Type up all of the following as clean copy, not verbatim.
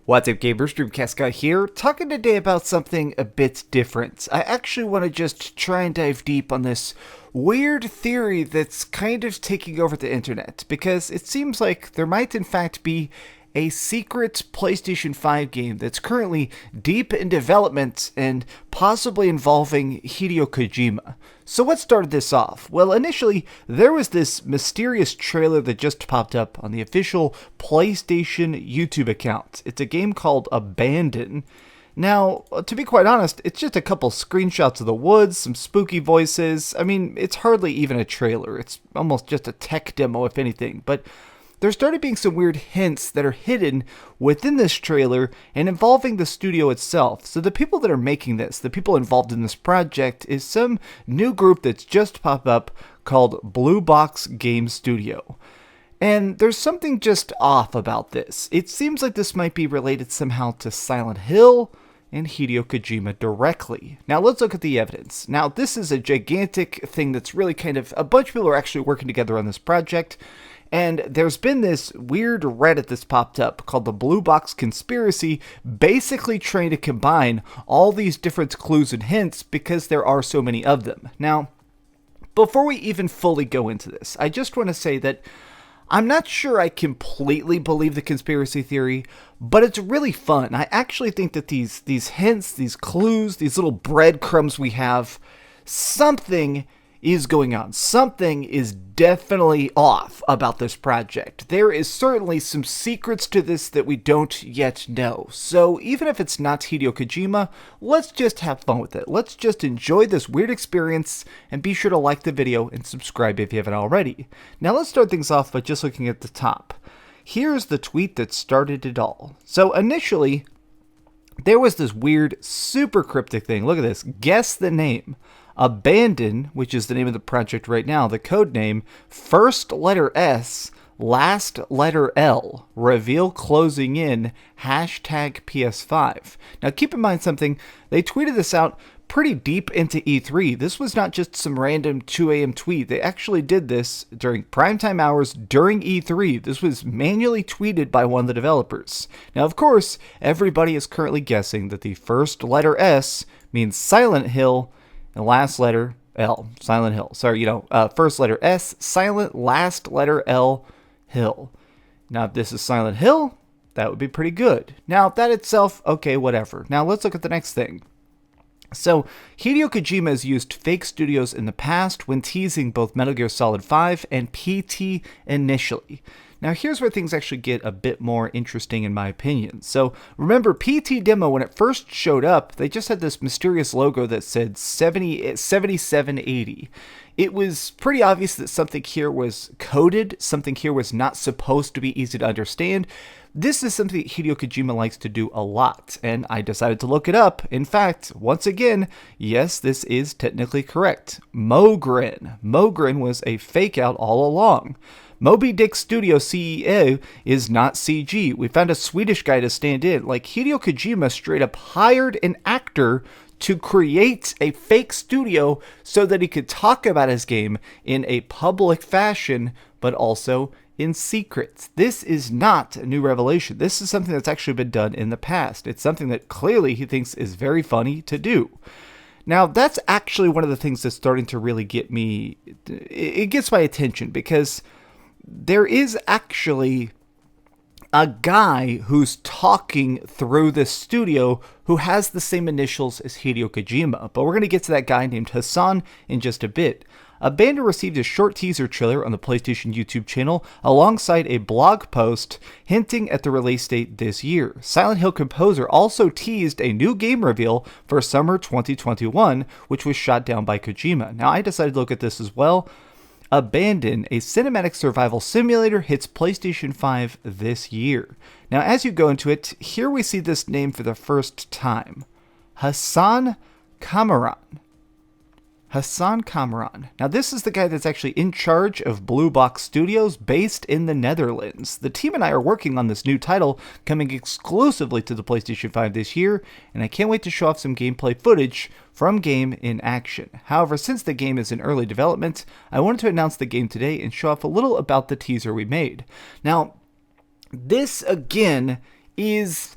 What's up, gamers? DreamcastGuy here, talking today about something a bit different. I actually want to just try and dive deep on this weird theory that's kind of taking over the internet, because it seems like there might in fact be a secret PlayStation 5 game that's currently deep in development and possibly involving Hideo Kojima. So what started this off? Well, initially, there was this mysterious trailer that just popped up on the official PlayStation YouTube account. It's a game called Abandon. Now, to be quite honest, it's just a couple screenshots of the woods, some spooky voices. I mean, it's hardly even a trailer. It's almost just a tech demo, if anything. But there started being some weird hints that are hidden within this trailer and involving the studio itself. So the people that are making this, the people involved in this project, is some new group that's just popped up called Blue Box Game Studio. And there's something just off about this. It seems like this might be related somehow to Silent Hill and Hideo Kojima directly. Now let's look at the evidence. Now this is a gigantic thing that's really kind of, a bunch of people are actually working together on this project. And there's been this weird Reddit that's popped up called the Blue Box Conspiracy, basically trying to combine all these different clues and hints because there are so many of them. Now, before we even fully go into this, I just want to say that I'm not sure I completely believe the conspiracy theory, but it's really fun. I actually think that these hints, these clues, these little breadcrumbs we have, something is going on. Something is definitely off about this project. There is certainly some secrets to this that we don't yet know. So even if it's not Hideo Kojima, let's just have fun with it. Let's just enjoy this weird experience, and be sure to like the video and subscribe if you haven't already. Now let's start things off by just looking at the top. Here's the tweet that started it all. So initially, there was this weird, super cryptic thing. Look at this. Guess the name. Abandon, which is the name of the project right now, the code name, first letter S, last letter L, reveal closing in, hashtag Ps5. Now keep in mind something, they tweeted this out pretty deep into E3. This was not just some random 2 a.m. tweet. They actually did this during primetime hours during E3. This was manually tweeted by one of the developers. Now, of course, everybody is currently guessing that the first letter S means Silent Hill, and last letter L, Silent Hill. Sorry, first letter S, silent, last letter L, Hill. Now, if this is Silent Hill, that would be pretty good. Now, that itself, okay, whatever. Now, let's look at the next thing. So, Hideo Kojima has used fake studios in the past when teasing both Metal Gear Solid 5 and PT initially. Now here's where things actually get a bit more interesting in my opinion. So remember, PT demo, when it first showed up, they just had this mysterious logo that said 7780. It was pretty obvious that something here was coded, something here was not supposed to be easy to understand. This is something that Hideo Kojima likes to do a lot, and I decided to look it up. In fact, once again, yes, this is technically correct. Mogren. Mogren was a fake out all along. Moby Dick Studio CEO is not CG. We found a Swedish guy to stand in. Like, Hideo Kojima straight up hired an actor to create a fake studio so that he could talk about his game in a public fashion, but also in secret. This is not a new revelation. This is something that's actually been done in the past. It's something that clearly he thinks is very funny to do. Now, that's actually one of the things that's starting to really get me, it gets my attention, because there is actually a guy who's talking through this studio who has the same initials as Hideo Kojima, but we're going to get to that guy named Hassan in just a bit. Abandon received a short teaser trailer on the PlayStation YouTube channel alongside a blog post hinting at the release date this year. Silent Hill composer also teased a new game reveal for summer 2021, which was shot down by Kojima. Now, I decided to look at this as well. Abandon, a cinematic survival simulator, hits PlayStation 5 this year. Now, as you go into it, here we see this name for the first time. Hassan Kameron. Hassan Kameron. Now, this is the guy that's actually in charge of Blue Box Studios, based in the Netherlands. The team and I are working on this new title, coming exclusively to the PlayStation 5 this year, and I can't wait to show off some gameplay footage from game in action. However, since the game is in early development, I wanted to announce the game today and show off a little about the teaser we made. Now, this, again, is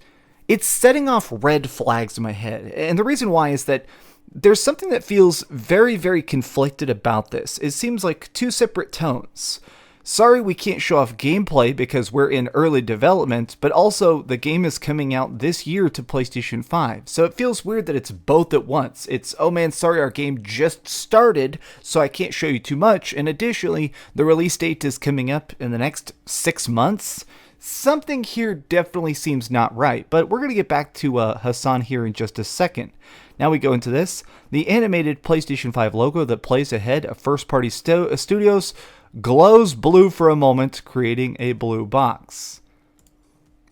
it's setting off red flags in my head. And the reason why is that there's something that feels very, very conflicted about this. It seems like two separate tones. Sorry we can't show off gameplay because we're in early development, but also the game is coming out this year to PlayStation 5. So it feels weird that it's both at once. It's, oh man, sorry, our game just started, so I can't show you too much. And additionally, the release date is coming up in the next 6 months. Something here definitely seems not right, but we're going to get back to Hassan here in just a second. Now we go into this. The animated PlayStation 5 logo that plays ahead of first-party studios glows blue for a moment, creating a blue box.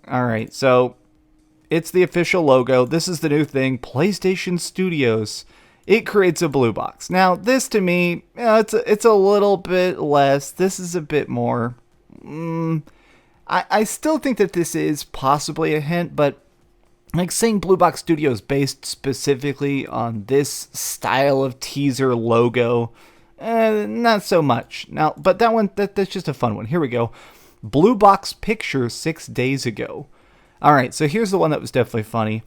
Alright, so it's the official logo. This is the new thing, PlayStation Studios. It creates a blue box. Now, this to me, it's a little bit less. This is a bit more. I still think that this is possibly a hint, but like saying Blue Box Studios based specifically on this style of teaser logo, not so much. Now, but that one, that's just a fun one. Here we go. Blue Box Picture 6 days ago. All right, so here's the one that was definitely funny.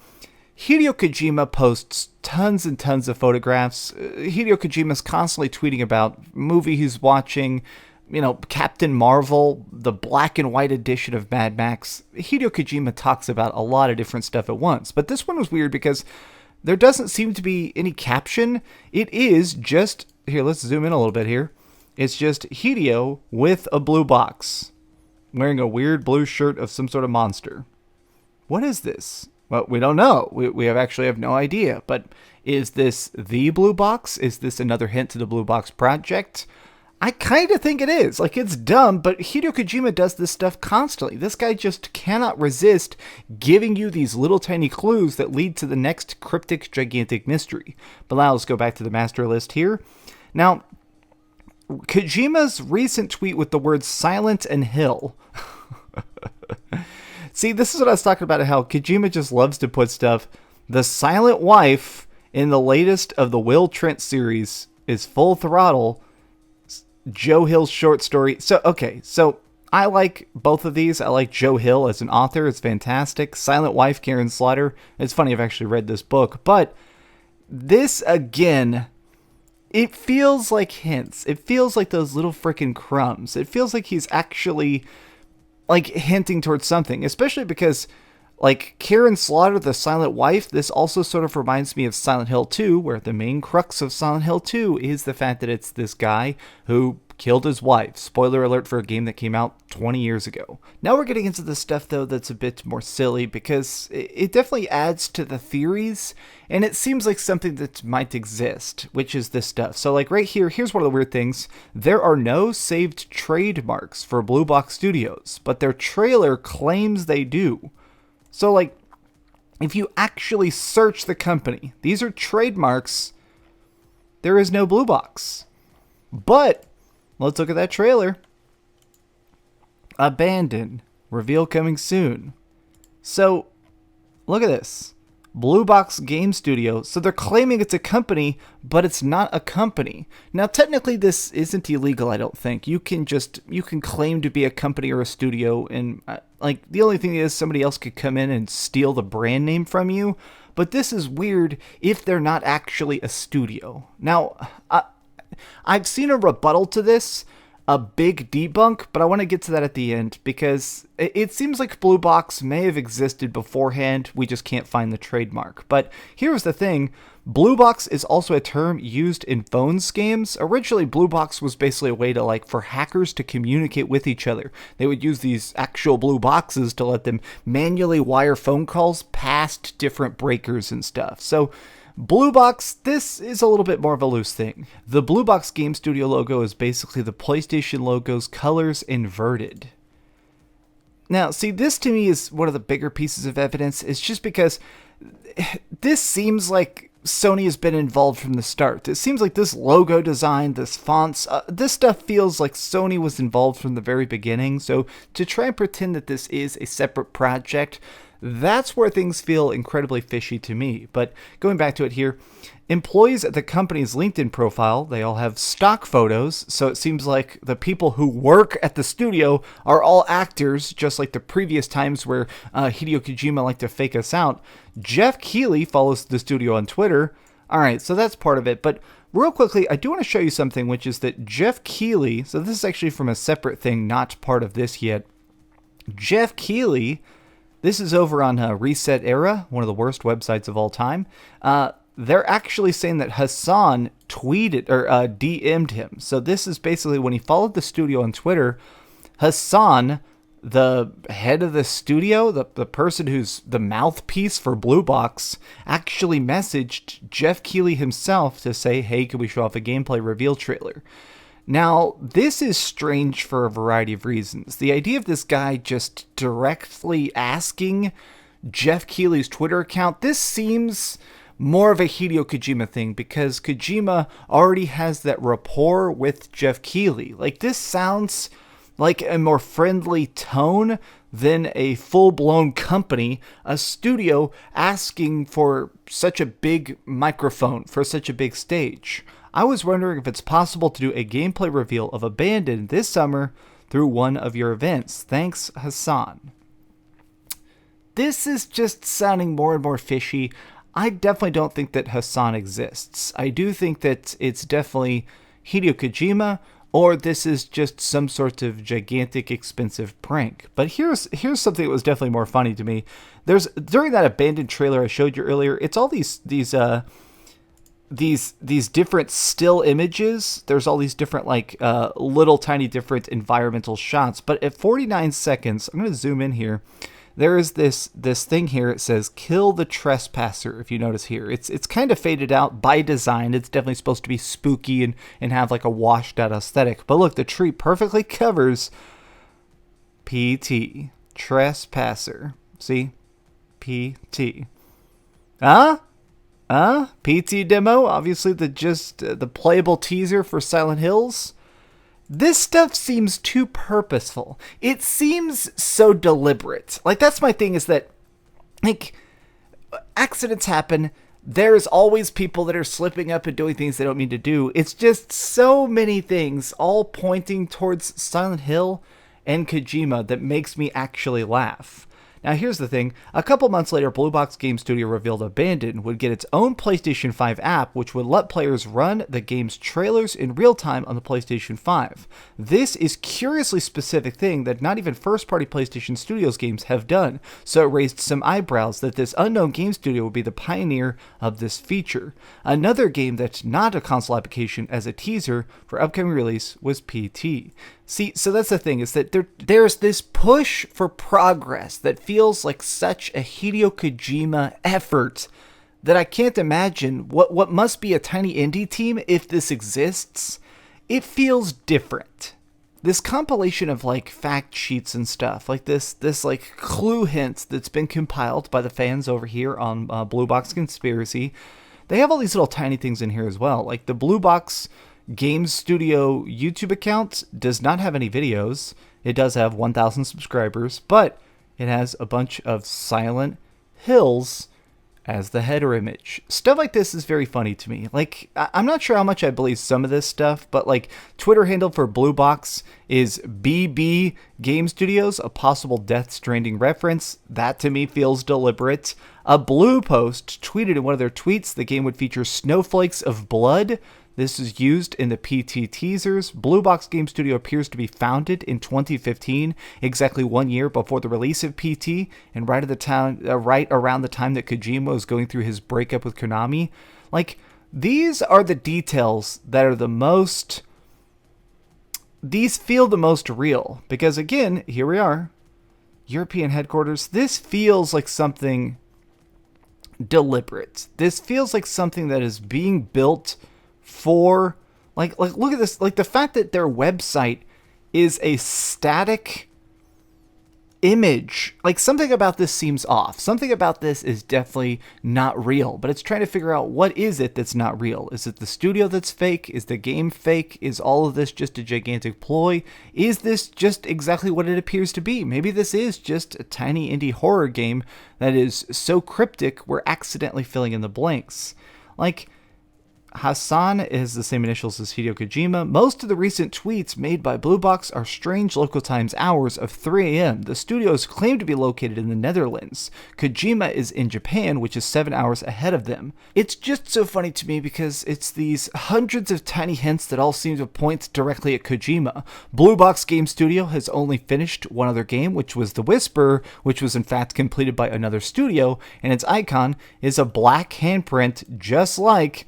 Hideo Kojima posts tons and tons of photographs. Hideo Kojima's constantly tweeting about movie he's watching. You know, Captain Marvel, the black and white edition of Mad Max. Hideo Kojima talks about a lot of different stuff at once. But this one was weird because there doesn't seem to be any caption. It is just, here, let's zoom in a little bit here. It's just Hideo with a blue box, wearing a weird blue shirt of some sort of monster. What is this? Well, we don't know. We actually have no idea. But is this the blue box? Is this another hint to the Blue Box Project? I kind of think it is. Like, it's dumb, but Hideo Kojima does this stuff constantly. This guy just cannot resist giving you these little tiny clues that lead to the next cryptic, gigantic mystery. But now let's go back to the master list here. Now, Kojima's recent tweet with the words silent and hill. See, this is what I was talking about, how Kojima just loves to put stuff. The silent wife in the latest of the Will Trent series is Full Throttle, Joe Hill's short story. So, okay, so I like both of these. I like Joe Hill as an author. It's fantastic. Silent Wife, Karen Slaughter. It's funny, I've actually read this book. But this, again, it feels like hints. It feels like those little freaking crumbs. It feels like he's actually, like, hinting towards something. Especially because, like, Karen Slaughter, the Silent Wife, this also sort of reminds me of Silent Hill 2, where the main crux of Silent Hill 2 is the fact that it's this guy who killed his wife. Spoiler alert for a game that came out 20 years ago. Now we're getting into the stuff, though, that's a bit more silly, because it definitely adds to the theories, and it seems like something that might exist, which is this stuff. So, like, right here, here's one of the weird things. There are no saved trademarks for Blue Box Studios, but their trailer claims they do. So, like, if you actually search the company, these are trademarks, there is no blue box. But, let's look at that trailer. Abandoned. Reveal coming soon. So, look at this. Blue Box Game Studio. So they're claiming it's a company, but it's not a company. Now, technically, this isn't illegal, I don't think. You can claim to be a company or a studio, and like, the only thing is somebody else could come in and steal the brand name from you. But this is weird if they're not actually a studio. Now, I've seen a rebuttal to this, a big debunk, but I want to get to that at the end, because it seems like Blue Box may have existed beforehand, we just can't find the trademark. But here's the thing, Blue Box is also a term used in phone scams. Originally, Blue Box was basically a way to, like, for hackers to communicate with each other. They would use these actual blue boxes to let them manually wire phone calls past different breakers and stuff. So, Blue Box, this is a little bit more of a loose thing. The Blue Box Game Studio logo is basically the PlayStation logo's colors inverted. Now, see, this to me is one of the bigger pieces of evidence. It's just because this seems like Sony has been involved from the start. It seems like this logo design, this fonts, this stuff feels like Sony was involved from the very beginning. So to try and pretend that this is a separate project, that's where things feel incredibly fishy to me. But going back to it here, Employees at the company's LinkedIn profile, they all have stock photos, so it seems like the people who work at the studio are all actors, just like the previous times where Hideo Kojima liked to fake us out. Jeff Keighley follows the studio on Twitter. Alright, so that's part of it, but real quickly, I do want to show you something, which is that Jeff Keighley, so this is actually from a separate thing, not part of this yet. Jeff Keighley, this is over on Reset Era, one of the worst websites of all time. They're actually saying that Hassan tweeted or DM'd him. So this is basically when he followed the studio on Twitter, Hassan, the head of the studio, the person who's the mouthpiece for Blue Box, actually messaged Jeff Keighley himself to say, hey, can we show off a gameplay reveal trailer? Now, this is strange for a variety of reasons. The idea of this guy just directly asking Jeff Keighley's Twitter account, this seems more of a Hideo Kojima thing because Kojima already has that rapport with Jeff Keighley. Like, this sounds like a more friendly tone than a full-blown company, a studio asking for such a big microphone, for such a big stage. I was wondering if it's possible to do a gameplay reveal of Abandoned this summer through one of your events. Thanks, Hassan. This is just sounding more and more fishy. I definitely don't think that Hassan exists. I do think that it's definitely Hideo Kojima, or this is just some sort of gigantic, expensive prank. But here's something that was definitely more funny to me. During that Abandoned trailer I showed you earlier, it's all these different still images. There's all these different little tiny different environmental shots. But at 49 seconds, I'm going to zoom in here. There is this thing here. It says "kill the trespasser." If you notice here, it's kind of faded out by design. It's definitely supposed to be spooky and have like a washed out aesthetic. But look, the tree perfectly covers PT trespasser. See, PT. PT demo. Obviously, the playable teaser for Silent Hills. This stuff seems too purposeful. It seems so deliberate. Like, that's my thing, is that, like, accidents happen. There's always people that are slipping up and doing things they don't mean to do. It's just so many things all pointing towards Silent Hill and Kojima that makes me actually laugh. Now, here's the thing. A couple months later, Blue Box Game Studio revealed Abandoned would get its own PlayStation 5 app, which would let players run the game's trailers in real time on the PlayStation 5. This is curiously specific thing that not even first-party PlayStation Studios games have done, so it raised some eyebrows that this unknown game studio would be the pioneer of this feature. Another game that's not a console application as a teaser for upcoming release was PT. See, so that's the thing, is that there's this push for progress that feels like such a Hideo Kojima effort that I can't imagine what must be a tiny indie team, if this exists. It feels different. This compilation of like fact sheets and stuff, like this like clue hints that's been compiled by the fans over here on Blue Box Conspiracy, they have all these little tiny things in here as well. Like the Blue Box Game Studio YouTube account does not have any videos. It does have 1,000 subscribers, but it has a bunch of Silent Hills as the header image. Stuff like this is very funny to me. Like, I'm not sure how much I believe some of this stuff, but like, Twitter handle for Blue Box is BB Game Studios, a possible Death Stranding reference. That to me feels deliberate. A Blue Post tweeted in one of their tweets the game would feature snowflakes of blood. This is used in the PT teasers. Blue Box Game Studio appears to be founded in 2015, exactly 1 year before the release of PT, and right around the time that Kojima was going through his breakup with Konami. Like, these are the details that are the most... These feel the most real, because again, here we are, European headquarters. This feels like something deliberate. This feels like something that is being built for, like look at this, like the fact that their website is a static image. Like, something about this seems off. Something about this is definitely not real, but it's trying to figure out what is it that's not real. Is it the studio that's fake? Is the game fake? Is all of this just a gigantic ploy? Is this just exactly what it appears to be? Maybe this is just a tiny indie horror game that is so cryptic we're accidentally filling in the blanks. Like, Hasan is the same initials as Hideo Kojima. Most of the recent tweets made by Blue Box are strange local times hours of 3 a.m. The studio is claimed to be located in the Netherlands. Kojima is in Japan, which is 7 hours ahead of them. It's just so funny to me because it's these hundreds of tiny hints that all seem to point directly at Kojima. Blue Box Game Studio has only finished one other game, which was The Whisper, which was in fact completed by another studio, and its icon is a black handprint just like...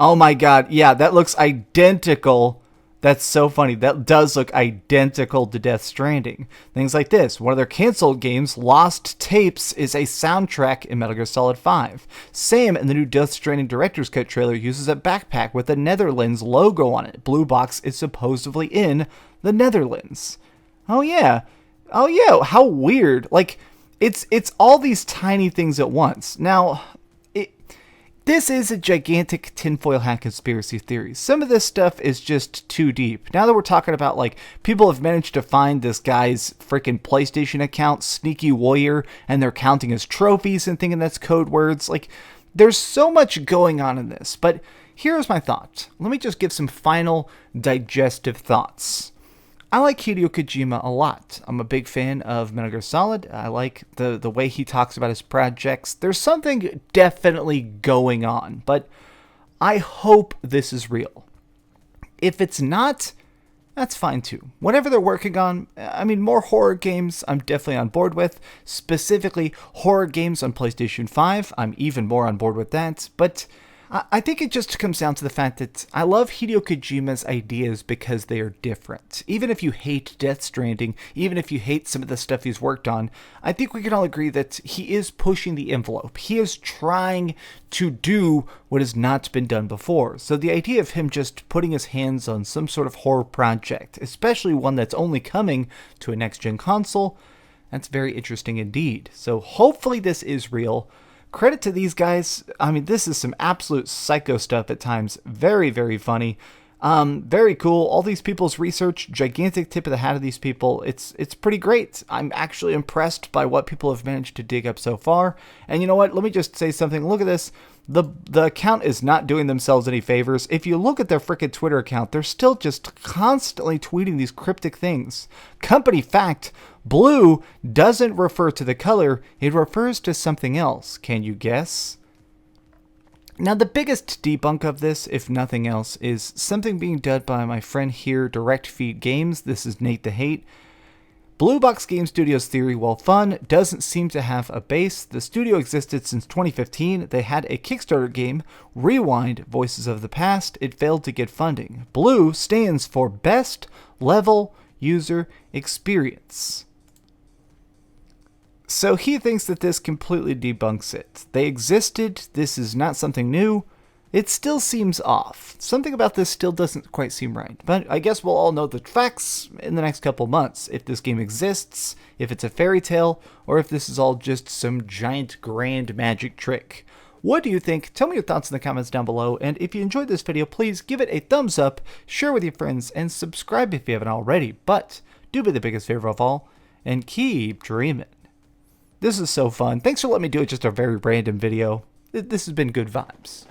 Oh my god, yeah, that looks identical. That's so funny. That does look identical to Death Stranding. Things like this. One of their canceled games, Lost Tapes, is a soundtrack in Metal Gear Solid 5. Sam in the new Death Stranding Director's Cut trailer uses a backpack with the Netherlands logo on it. Blue Box is supposedly in the Netherlands. Oh yeah. Oh yeah, how weird. Like, it's all these tiny things at once. Now... This is a gigantic tinfoil hat conspiracy theory. Some of this stuff is just too deep. Now that we're talking about, like, people have managed to find this guy's freaking PlayStation account, Sneaky Warrior, and they're counting his trophies and thinking that's code words. Like, there's so much going on in this. But here's my thought. Let me just give some final digestive thoughts. I like Hideo Kojima a lot. I'm a big fan of Metal Gear Solid. I like the way he talks about his projects. There's something definitely going on, but I hope this is real. If it's not, that's fine too. Whatever they're working on, I mean, more horror games I'm definitely on board with. Specifically, horror games on PlayStation 5, I'm even more on board with that, but... I think it just comes down to the fact that I love Hideo Kojima's ideas because they are different. Even if you hate Death Stranding, even if you hate some of the stuff he's worked on, I think we can all agree that he is pushing the envelope. He is trying to do what has not been done before. So the idea of him just putting his hands on some sort of horror project, especially one that's only coming to a next-gen console, that's very interesting indeed. So hopefully this is real. Credit to these guys. I mean, this is some absolute psycho stuff at times. Very, very funny. Very cool. All these people's research, gigantic tip of the hat of these people. It's pretty great. I'm actually impressed by what people have managed to dig up so far. And you know what? Let me just say something. Look at this. The account is not doing themselves any favors. If you look at their frickin' Twitter account, they're still just constantly tweeting these cryptic things. Company fact, blue doesn't refer to the color, it refers to something else. Can you guess? Now, the biggest debunk of this, if nothing else, is something being done by my friend here, Direct Feed Games. This is Nate the Hate. Blue Box Game Studios' theory, while fun, doesn't seem to have a base. The studio existed since 2015. They had a Kickstarter game, Rewind Voices of the Past. It failed to get funding. Blue stands for Best Level User Experience. So he thinks that this completely debunks it. They existed. This is not something new. It still seems off. Something about this still doesn't quite seem right. But I guess we'll all know the facts in the next couple months. If this game exists, if it's a fairy tale, or if this is all just some giant grand magic trick. What do you think? Tell me your thoughts in the comments down below. And if you enjoyed this video, please give it a thumbs up, share with your friends, and subscribe if you haven't already. But do me the biggest favor of all, and keep dreaming. This is so fun. Thanks for letting me do it, just a very random video. This has been good vibes.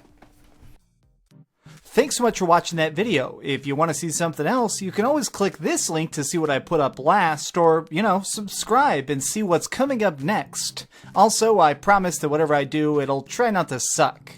Thanks so much for watching that video. If you want to see something else, you can always click this link to see what I put up last, or, you know, subscribe and see what's coming up next. Also, I promise that whatever I do, it'll try not to suck.